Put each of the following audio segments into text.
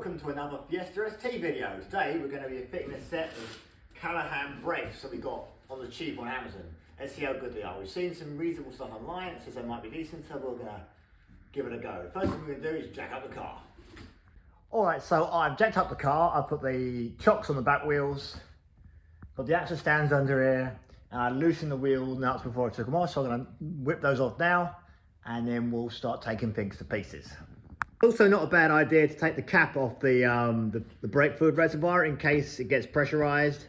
welcome to another Fiesta ST video. Today we're going to be fitting a set of Callahan brakes that we got on the cheap on Amazon. Let's see how good they are. We've seen some reasonable stuff online, it says they might be decent, so we're going to give it a go. First thing we're going to do is jack up the car. Alright, so I've jacked up the car, I've put the chocks on the back wheels, got the axle stands under here, and I loosened the wheel nuts before I took them off, so I'm going to whip those off now, and then we'll start taking things to pieces. Also not a bad idea to take the cap off the brake fluid reservoir in case it gets pressurized,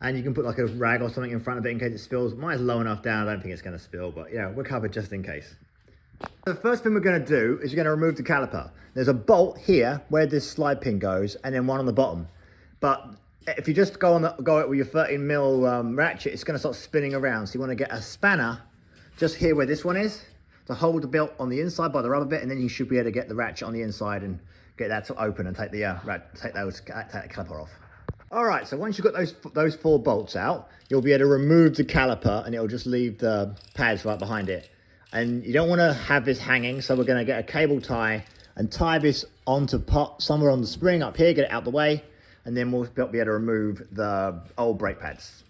and you can put like a rag or something in front of it in case it spills. Mine's low enough down, I don't think it's going to spill, but yeah, we're covered just in case. The first thing we're going to do is you're going to remove the caliper. There's a bolt here where this slide pin goes, and then one on the bottom. But if you just go it with your 13mm ratchet, it's going to start spinning around. So you want to get a spanner just here where this one is, to hold the belt on the inside by the rubber bit, and then you should be able to get the ratchet on the inside and get that to open and take the caliper off. All right, so once you've got those 4 bolts out, you'll be able to remove the caliper, and it'll just leave the pads right behind it. And you don't want to have this hanging, so we're going to get a cable tie and tie this onto somewhere on the spring up here, get it out the way, and then we'll be able to remove the old brake pads.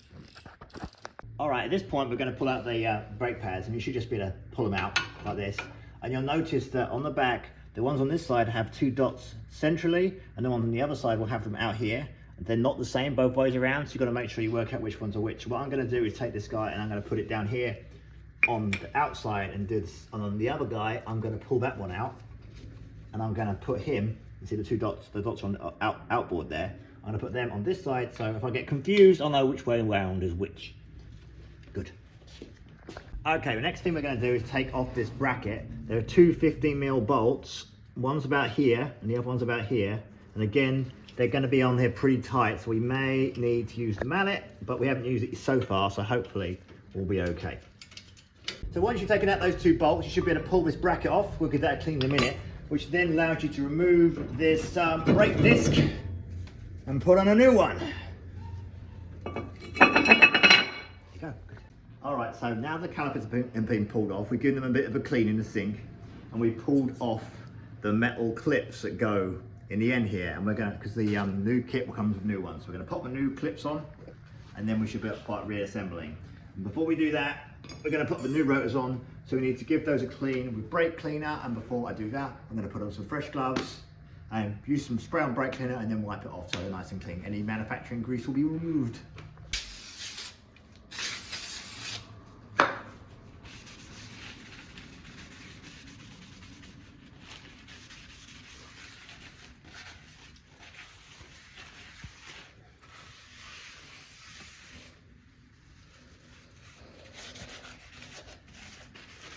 All right, at this point, we're going to pull out the brake pads, and you should just be able to pull them out like this. And you'll notice that on the back, the ones on this side have 2 dots centrally, and the ones on the other side will have them out here. They're not the same both ways around, so you've got to make sure you work out which ones are which. What I'm going to do is take this guy, and I'm going to put it down here on the outside and do this. And on the other guy, I'm going to pull that one out, and I'm going to put him, you see the dots on the outboard there. I'm going to put them on this side, so if I get confused, I'll know which way around is which. Good. Okay, the next thing we're going to do is take off this bracket. There are 2 15mm bolts. One's about here and the other one's about here. And again, they're going to be on here pretty tight, so we may need to use the mallet, but we haven't used it so far, so hopefully we'll be okay. So once you've taken out those 2 bolts, you should be able to pull this bracket off. We'll give that a clean in a minute, which then allows you to remove this brake disc and put on a new one. All right, so now the calipers have been pulled off, we've given them a bit of a clean in the sink, and we pulled off the metal clips that go in the end here, and we're going to, because the new kit will come with new ones, we're going to pop the new clips on, and then we should be able to start reassembling. And before we do that, we're going to put the new rotors on, so we need to give those a clean with brake cleaner, and before I do that, I'm going to put on some fresh gloves, and use some spray on brake cleaner, and then wipe it off so they're nice and clean. Any manufacturing grease will be removed.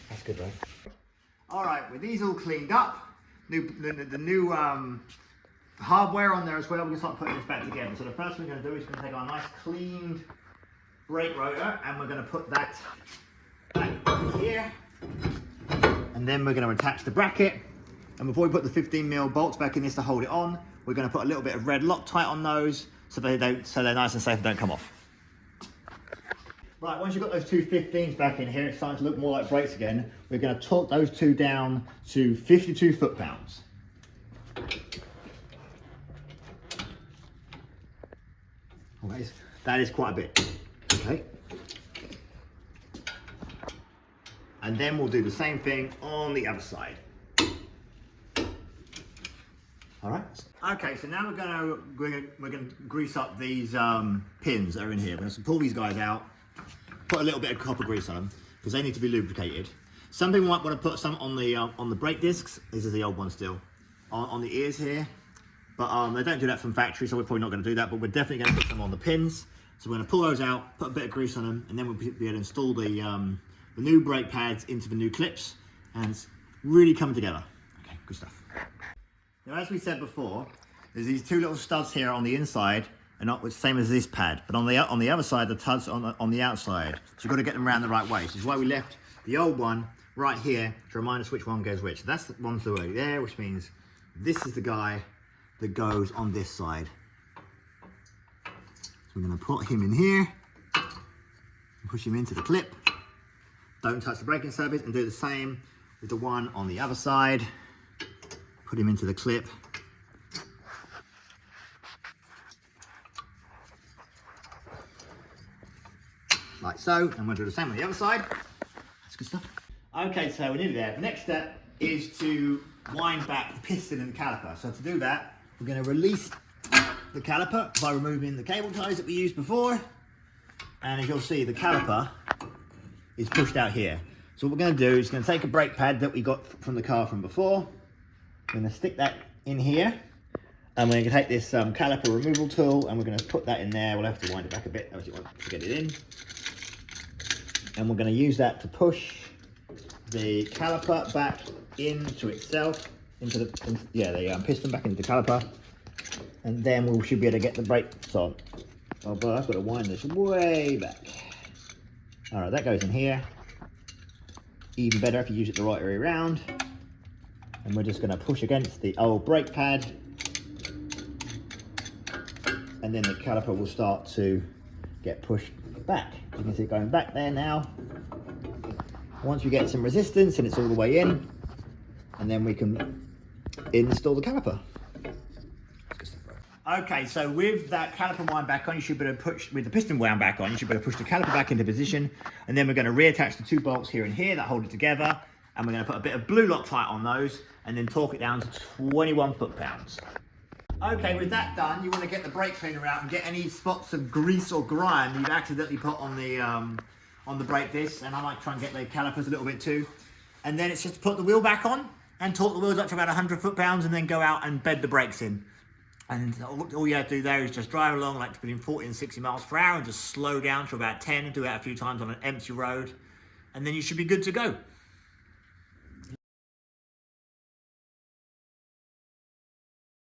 That's good, right? All right, with these all cleaned up, the new hardware on there as well, we're going to start putting this back together. So the first thing we're going to do is we're going to take our nice cleaned brake rotor, and we're going to put that back here. And then we're going to attach the bracket. And before we put the 15mm bolts back in this to hold it on, we're going to put a little bit of red Loctite on those so they're nice and safe and don't come off. Right, once you've got those 2 15s back in here, it's starting to look more like brakes again. We're going to torque those 2 down to 52 foot-pounds. Okay, that is quite a bit. Okay. And then we'll do the same thing on the other side. All right. Okay, so now we're going to grease up these pins that are in here. We're going to pull these guys out. Put a little bit of copper grease on them because they need to be lubricated. Some people might want to put some on the brake discs. This is the old one still on the ears here, but they don't do that from factory, so we're probably not going to do that. But we're definitely going to put some on the pins. So we're going to pull those out, put a bit of grease on them, and then we'll be able to install the new brake pads into the new clips, and it's really coming together. Okay, good stuff. Now, as we said before, there's these 2 little studs here on the inside. And not the same as this pad, but on the other side, the tud's on the outside. So you've got to get them around the right way. So this is why we left the old one right here to remind us which one goes which. So that's the one's already there, which means this is the guy that goes on this side. So we're going to put him in here, and push him into the clip. Don't touch the braking surface, and do the same with the one on the other side. Put him into the clip like so, and we'll do the same on the other side. That's good stuff. Okay, so we're nearly there. The next step is to wind back the piston and the caliper. So to do that, we're going to release the caliper by removing the cable ties that we used before. And as you'll see, the caliper is pushed out here. So what we're going to do is going to take a brake pad that we got from the car from before. We're going to stick that in here. And we're going to take this caliper removal tool and we're going to put that in there. We'll have to wind it back a bit as you want to get it in. And we're going to use that to push the caliper back into itself, into the piston back into the caliper. And then we should be able to get the brakes on. Oh, but I've got to wind this way back. All right, that goes in here. Even better if you use it the right way around. And we're just going to push against the old brake pad. And then the caliper will start to get pushed back. You can see it going back there now. Once we get some resistance and it's all the way in, and then we can install the caliper. Okay, so with that caliper wound back on, you should be able to push, with the piston wound back on, you should be able to push the caliper back into position, and then we're going to reattach the two bolts here and here that hold it together, and we're going to put a bit of blue Loctite on those, and then torque it down to 21 foot-pounds. Okay, with that done, you want to get the brake cleaner out and get any spots of grease or grime you've accidentally put on the brake disc, and I like to try and get the calipers a little bit too. And then it's just to put the wheel back on and torque the wheels up to about 100 foot-pounds and then go out and bed the brakes in. And all you have to do there is just drive along like between 40 and 60 miles per hour and just slow down to about 10 and do that a few times on an empty road. And then you should be good to go.